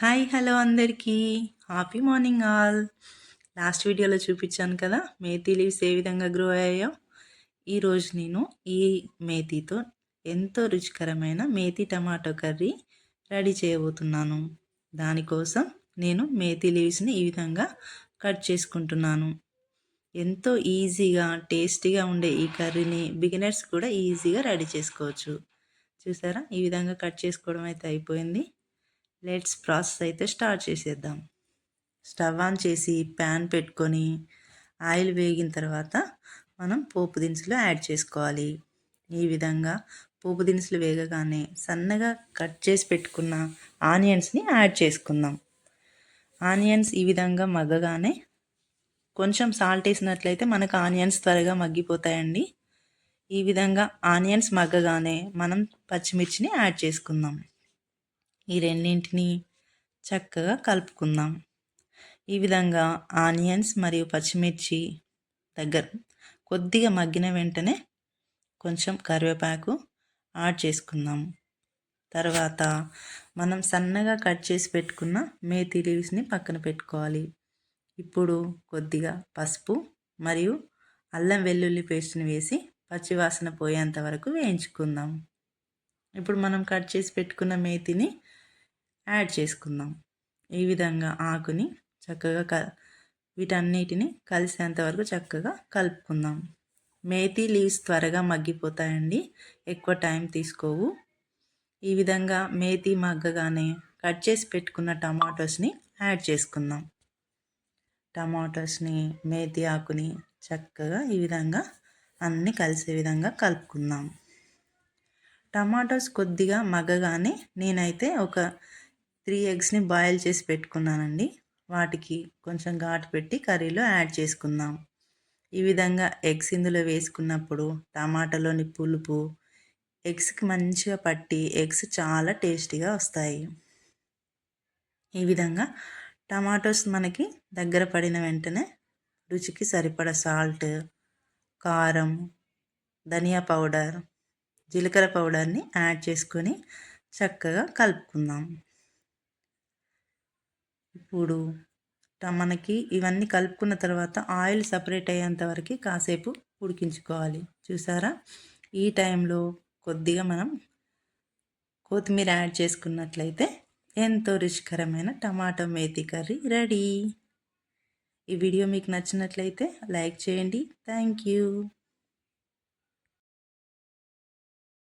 Hi hello అందరికీ happy morning all. Last వీడియోలో చూపించాను కదా మేథీ లీవ్స్ ఏ విధంగా గ్రో అయ్యాయో. ఈరోజు నేను ఈ మేథీతో ఎంతో రుచికరమైన మేథీ టమాటో కర్రీ రెడీ చేయబోతున్నాను. దానికోసం నేను మేథీ లీవ్స్ని ఈ విధంగా కట్ చేసుకుంటున్నాను. ఎంతో ఈజీగా టేస్టీగా ఉండే ఈ కర్రీని బిగినర్స్ కూడా ఈజీగా రెడీ చేసుకోవచ్చు. చూసారా, ఈ విధంగా కట్ చేసుకోవడం అయితే అయిపోయింది. లెట్స్ ప్రాసెస్ అయితే స్టార్ట్ చేసేద్దాం. స్టవ్ ఆన్ చేసి ప్యాన్ పెట్టుకొని ఆయిల్ వేగిన తర్వాత మనం పోపు దినుసులు యాడ్ చేసుకోవాలి. ఈ విధంగా పోపు దినుసులు వేగగానే సన్నగా కట్ చేసి పెట్టుకున్న ఆనియన్స్ని యాడ్ చేసుకుందాం. ఆనియన్స్ ఈ విధంగా మగ్గగానే కొంచెం సాల్ట్ వేసినట్లయితే మనకు ఆనియన్స్ త్వరగా మగ్గిపోతాయండి. ఈ విధంగా ఆనియన్స్ మగ్గగానే మనం పచ్చిమిర్చిని యాడ్ చేసుకుందాం. ఈ రెండింటిని చక్కగా కలుపుకుందాం. ఈ విధంగా ఆనియన్స్ మరియు పచ్చిమిర్చి కొద్దిగా మగ్గిన వెంటనే కొంచెం కరివేపాకు యాడ్ చేసుకుందాం. తర్వాత మనం సన్నగా కట్ చేసి పెట్టుకున్న మేథీ లీవ్స్ని పక్కన పెట్టుకోవాలి. ఇప్పుడు కొద్దిగా పసుపు మరియు అల్లం వెల్లుల్లి పేస్ట్ని వేసి పచ్చివాసన పోయేంత వరకు వేయించుకుందాం. ఇప్పుడు మనం కట్ చేసి పెట్టుకున్న మేథీని యాడ్ చేసుకుందాం. ఈ విధంగా ఆకుని చక్కగా వీటన్నిటిని కలిసేంత వరకు చక్కగా కలుపుకుందాం. మేథీ లీవ్స్ త్వరగా మగ్గిపోతాయండి, ఎక్కువ టైం తీసుకోవు. ఈ విధంగా మేథీ మగ్గగానే కట్ చేసి పెట్టుకున్న టమాటోస్ని యాడ్ చేసుకుందాం. టమాటోస్ని మేథీ ఆకుని చక్కగా ఈ విధంగా అన్నీ కలిసే విధంగా కలుపుకుందాం. టమాటోస్ కొద్దిగా మగ్గగానే నేనైతే ఒక 3 ఎగ్స్ని బాయిల్ చేసి పెట్టుకున్నానండి. వాటికి కొంచెం ఘాటు పెట్టి కర్రీలో యాడ్ చేసుకుందాం. ఈ విధంగా ఎగ్స్ ఇందులో వేసుకున్నప్పుడు టమాటాలోని పులుపు ఎగ్స్కి మంచిగా పట్టి ఎగ్స్ చాలా టేస్టీగా వస్తాయి. ఈ విధంగా టమాటోస్ మనకి దగ్గర పడిన వెంటనే రుచికి సరిపడ సాల్ట్, కారం, ధనియా పౌడర్, జీలకర్ర పౌడర్ని యాడ్ చేసుకొని చక్కగా కలుపుకుందాం. ఇప్పుడు మనకి ఇవన్నీ కలుపుకున్న తర్వాత ఆయిల్ సపరేట్ అయ్యేంత వరకు కాసేపు ఉడికించుకోవాలి. చూసారా, ఈ టైంలో కొద్దిగా మనం కొత్తిమీర యాడ్ చేసుకున్నట్లయితే ఎంతో రుచికరమైన టమాటో మేథీ కర్రీ రెడీ. ఈ వీడియో మీకు నచ్చినట్లయితే లైక్ చేయండి. Thank you.